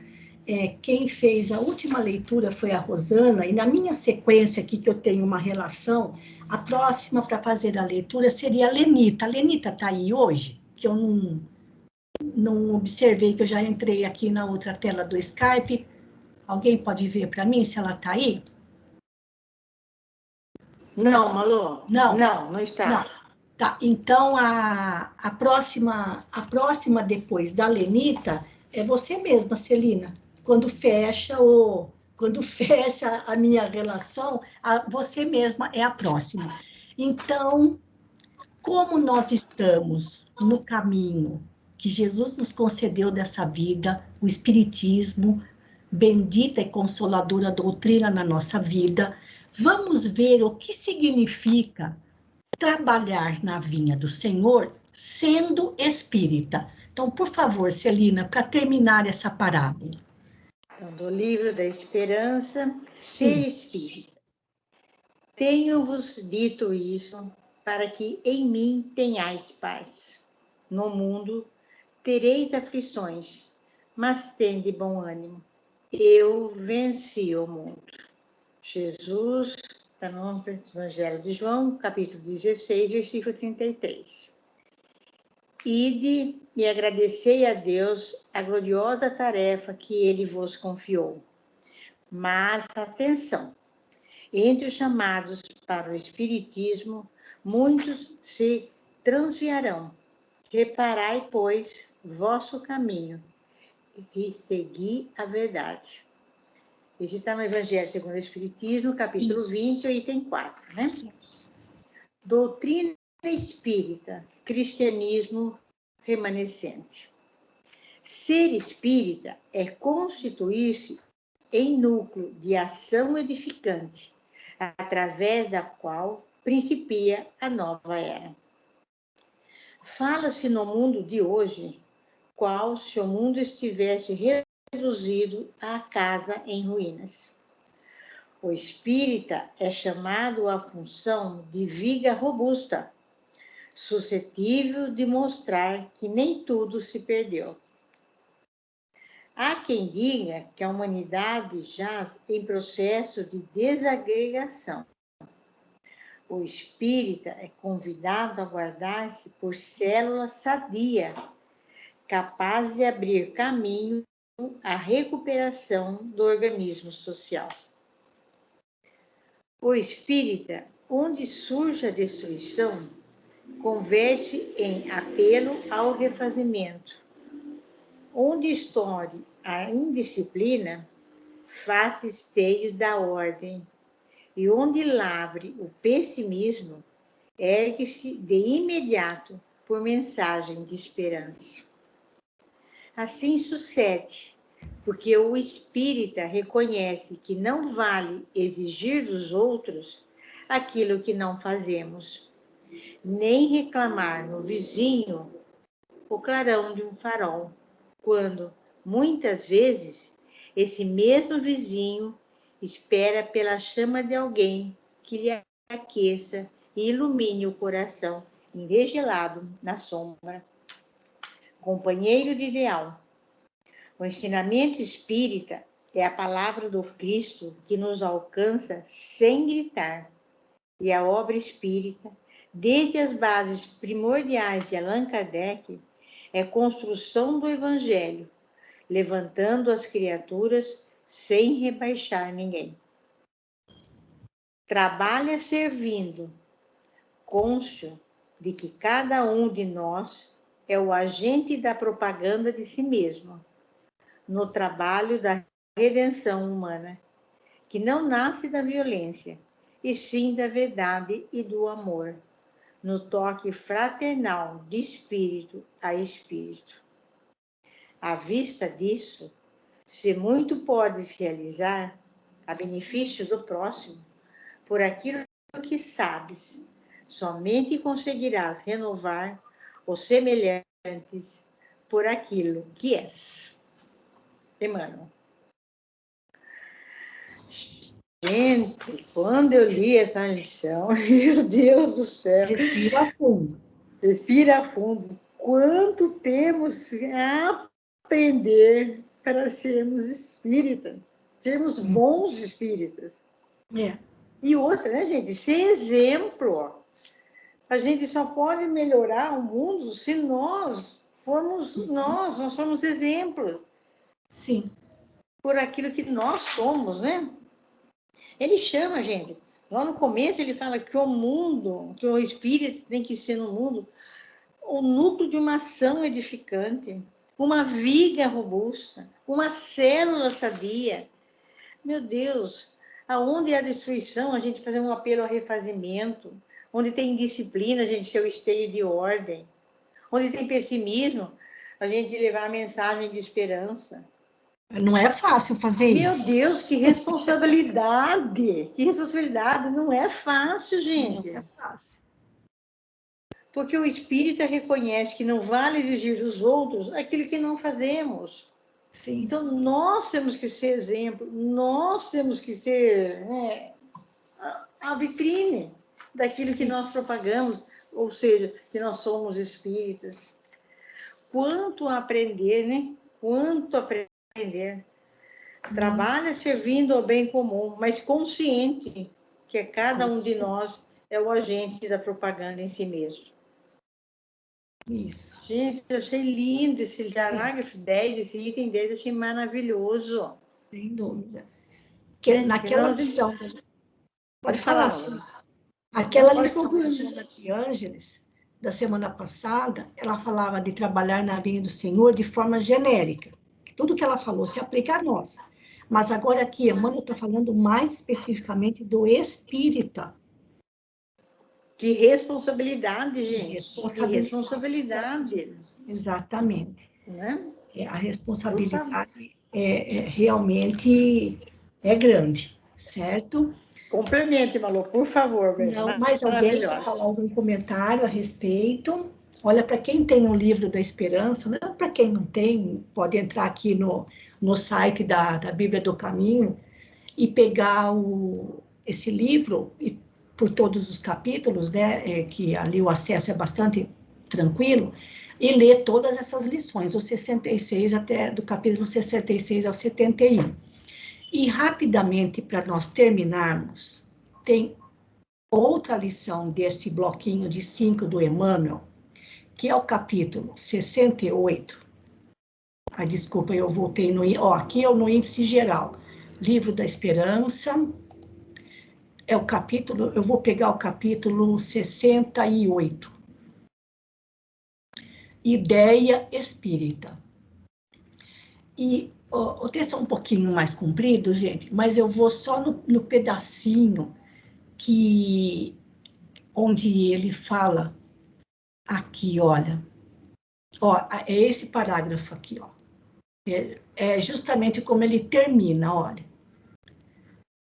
quem fez a última leitura foi a Rosana, e na minha sequência aqui, que eu tenho uma relação, a próxima para fazer a leitura seria a Lenita. A Lenita está aí hoje? Que eu não observei, que eu já entrei aqui na outra tela do Skype. Alguém pode ver para mim se ela está aí? Não, Malô. Não está. Não. Tá, então a próxima depois da Lenita é você mesma, Celina. Quando fecha a minha relação, você mesma é a próxima. Então, como nós estamos no caminho que Jesus nos concedeu dessa vida, o Espiritismo, bendita e consoladora doutrina na nossa vida, vamos ver o que significa trabalhar na vinha do Senhor sendo espírita. Então, por favor, Celina, para terminar essa parábola. Então, do livro da Esperança, Sim. ser espírita. Tenho-vos dito isso para que em mim tenhais paz. No mundo tereis aflições, mas tende bom ânimo. Eu venci o mundo. Jesus, está no Evangelho de João, capítulo 16, versículo 33. Ide e agradecei a Deus a gloriosa tarefa que ele vos confiou. Mas, atenção, entre os chamados para o Espiritismo, muitos se transviarão. Reparai, pois, vosso caminho e segui a verdade. Esse está no Evangelho segundo o Espiritismo, capítulo 20, item 4, né? Sim. Doutrina espírita, cristianismo remanescente. Ser espírita é constituir-se em núcleo de ação edificante, através da qual principia a nova era. Fala-se no mundo de hoje, qual se o mundo estivesse reduzido à casa em ruínas. O espírita é chamado à função de viga robusta, suscetível de mostrar que nem tudo se perdeu. Há quem diga que a humanidade jaz em processo de desagregação. O espírita é convidado a guardar-se por célula sadia, capaz de abrir caminho à recuperação do organismo social. O espírita, onde surge a destruição, converte em apelo ao refazimento. Onde estoure a indisciplina, faça esteio da ordem. E onde lavre o pessimismo, ergue-se de imediato por mensagem de esperança. Assim sucede, porque o espírita reconhece que não vale exigir dos outros aquilo que não fazemos, nem reclamar no vizinho o clarão de um farol, quando, muitas vezes, esse mesmo vizinho espera pela chama de alguém que lhe aqueça e ilumine o coração enregelado na sombra. Companheiro de ideal. O ensinamento espírita é a palavra do Cristo que nos alcança sem gritar. E a obra espírita, desde as bases primordiais de Allan Kardec, é construção do Evangelho, levantando as criaturas sem rebaixar ninguém. Trabalha servindo, cônscio de que cada um de nós é o agente da propaganda de si mesmo, no trabalho da redenção humana, que não nasce da violência, e sim da verdade e do amor, no toque fraternal de espírito a espírito. À vista disso, se muito podes realizar a benefício do próximo, por aquilo que sabes, somente conseguirás renovar os semelhantes por aquilo que és. Emmanuel. Gente, quando eu li essa lição, meu Deus do céu. Respira fundo. Respira fundo. Quanto temos a aprender para sermos espíritas, sermos bons espíritas. É. E outra, né, gente? Ser exemplo. A gente só pode melhorar o mundo se nós somos exemplos. Sim. Por aquilo que nós somos, né? Ele chama, gente, lá no começo ele fala que o mundo, que o espírito tem que ser no mundo, o núcleo de uma ação edificante, uma viga robusta, uma célula sadia. Meu Deus, aonde há destruição, a gente fazer um apelo ao refazimento, onde tem indisciplina, a gente ser o esteio de ordem, onde tem pessimismo, a gente levar a mensagem de esperança. Não é fácil fazer isso. Meu Deus, que responsabilidade! Que responsabilidade! Não é fácil, gente. Não é fácil. Porque o espírita reconhece que não vale exigir dos outros aquilo que não fazemos. Sim. Então, nós temos que ser exemplo, nós temos que ser a vitrine daquilo que nós propagamos, ou seja, que nós somos espíritas. Quanto a aprender, né? Quanto a aprender. Trabalha servindo ao bem comum, mas consciente que cada um de nós é o agente da propaganda em si mesmo. Isso. Gente, eu achei lindo esse parágrafo 10, esse item 10, achei maravilhoso. Sem dúvida. Que naquela lição... Pode falar, sim. Aquela lição da Joana de Ângeles, da semana passada, ela falava de trabalhar na vinha do Senhor de forma genérica. Tudo que ela falou se aplica a nós. Mas agora aqui, Emmanuel está falando mais especificamente do espírita. Que responsabilidade, gente. Responsabilidade. Que responsabilidade. Exatamente. Né? A responsabilidade realmente é grande, certo? Complemente, Malu, por favor. Não, mais alguém quer falar algum comentário a respeito? Olha, para quem tem o livro da Esperança, né? Para quem não tem, pode entrar aqui no site da Bíblia do Caminho e pegar esse livro, e por todos os capítulos, né? Que ali o acesso é bastante tranquilo, e ler todas essas lições, os 66 até do capítulo 66 ao 71. E rapidamente, para nós terminarmos, tem outra lição desse bloquinho de 5 do Emmanuel, que é o capítulo 68. Desculpa, eu voltei no... aqui é no índice geral. Livro da Esperança. É o capítulo... Eu vou pegar o capítulo 68. Ideia espírita. E o texto é um pouquinho mais comprido, gente, mas eu vou só no pedacinho onde ele fala aqui, olha. É esse parágrafo aqui, ó. É justamente como ele termina, olha.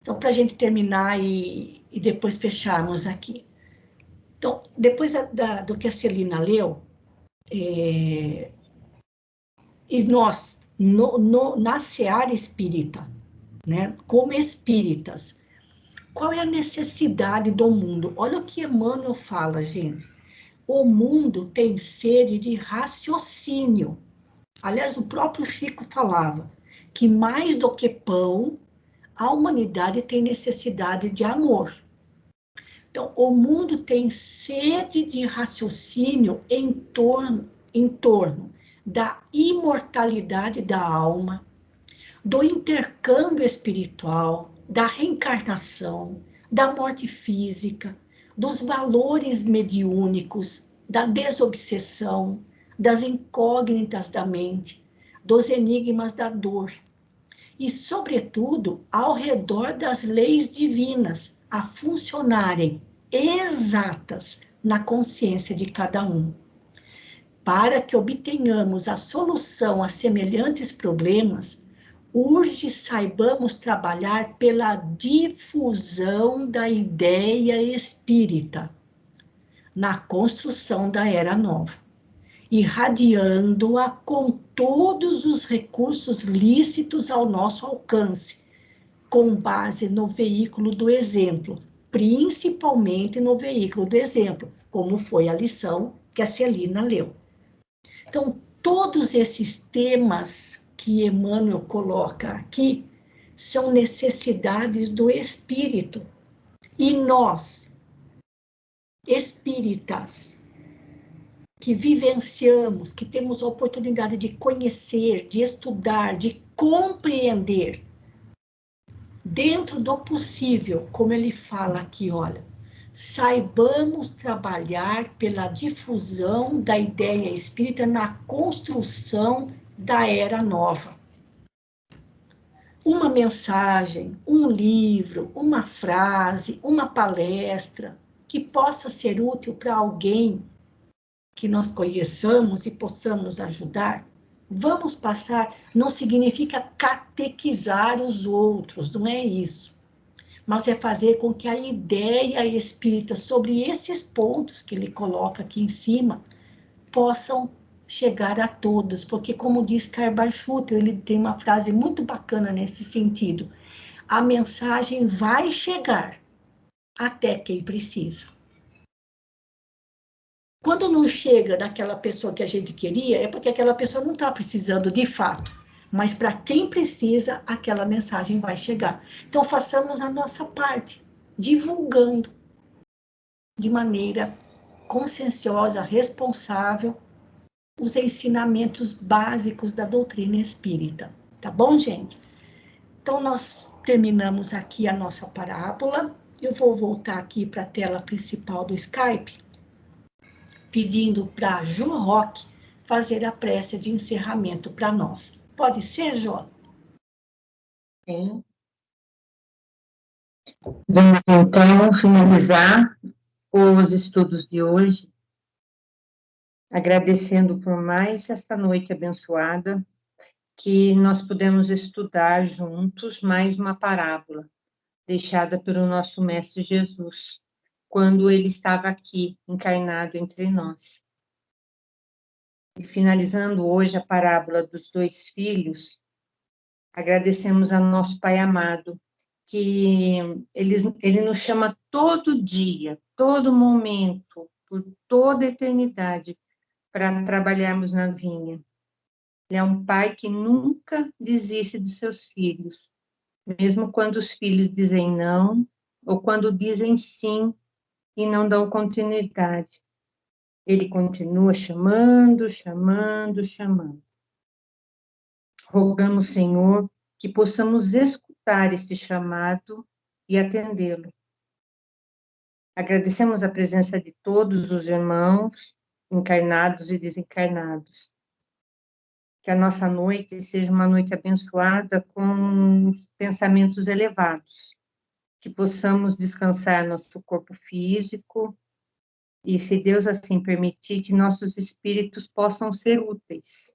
Só para a gente terminar e depois fecharmos aqui. Então, depois do que a Celina leu, e nós, na seara espírita, né, como espíritas, qual é a necessidade do mundo? Olha o que Emmanuel fala, gente. O mundo tem sede de raciocínio. Aliás, o próprio Chico falava que mais do que pão, a humanidade tem necessidade de amor. Então, o mundo tem sede de raciocínio em torno da imortalidade da alma, do intercâmbio espiritual, da reencarnação, da morte física, dos valores mediúnicos, da desobsessão, das incógnitas da mente, dos enigmas da dor. E, sobretudo, ao redor das leis divinas a funcionarem exatas na consciência de cada um. Para que obtenhamos a solução a semelhantes problemas, urge saibamos trabalhar pela difusão da ideia espírita na construção da era nova, irradiando-a com todos os recursos lícitos ao nosso alcance, com base no veículo do exemplo, principalmente no veículo do exemplo, como foi a lição que a Celina leu. Então, todos esses temas que Emmanuel coloca aqui são necessidades do espírito. E nós, espíritas, que vivenciamos, que temos a oportunidade de conhecer, de estudar, de compreender, dentro do possível, como ele fala aqui, olha, saibamos trabalhar pela difusão da ideia espírita na construção da era nova. Uma mensagem, um livro, uma frase, uma palestra que possa ser útil para alguém que nós conheçamos e possamos ajudar, vamos passar, não significa catequizar os outros, não é isso. Mas é fazer com que a ideia espírita sobre esses pontos que ele coloca aqui em cima possam chegar a todos, porque como diz Karl Schutter, ele tem uma frase muito bacana nesse sentido, a mensagem vai chegar até quem precisa. Quando não chega daquela pessoa que a gente queria, é porque aquela pessoa não está precisando de fato. Mas para quem precisa, aquela mensagem vai chegar. Então, façamos a nossa parte, divulgando de maneira conscienciosa, responsável, os ensinamentos básicos da doutrina espírita. Tá bom, gente? Então, nós terminamos aqui a nossa parábola. Eu vou voltar aqui para a tela principal do Skype, pedindo para a Jo Roque fazer a prece de encerramento para nós. Pode ser, Jo? Sim. Vamos, então, finalizar os estudos de hoje, agradecendo por mais esta noite abençoada, que nós pudemos estudar juntos mais uma parábola, deixada pelo nosso Mestre Jesus, quando ele estava aqui, encarnado entre nós. E finalizando hoje a parábola dos 2 filhos, agradecemos ao nosso Pai amado, que ele nos chama todo dia, todo momento, por toda a eternidade, para trabalharmos na vinha. Ele é um pai que nunca desiste dos seus filhos, mesmo quando os filhos dizem não, ou quando dizem sim e não dão continuidade. Ele continua chamando, chamando, chamando. Rogamos, Senhor, que possamos escutar esse chamado e atendê-lo. Agradecemos a presença de todos os irmãos, encarnados e desencarnados. Que a nossa noite seja uma noite abençoada com pensamentos elevados. Que possamos descansar nosso corpo físico e, se Deus assim permitir, que nossos espíritos possam ser úteis.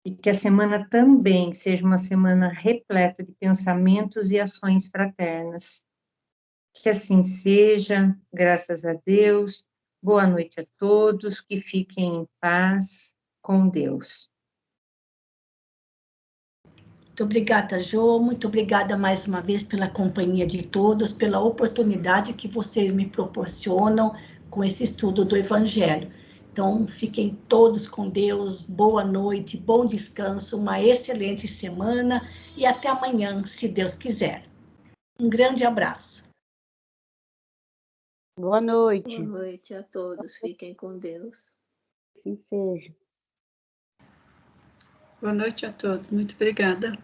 E que a semana também seja uma semana repleta de pensamentos e ações fraternas. Que assim seja, graças a Deus. Boa noite a todos, que fiquem em paz com Deus. Muito obrigada, Jô. Muito obrigada mais uma vez pela companhia de todos, pela oportunidade que vocês me proporcionam com esse estudo do Evangelho. Então, fiquem todos com Deus. Boa noite, bom descanso, uma excelente semana e até amanhã, se Deus quiser. Um grande abraço. Boa noite. Boa noite a todos. Fiquem com Deus. Assim seja. Boa noite a todos. Muito obrigada.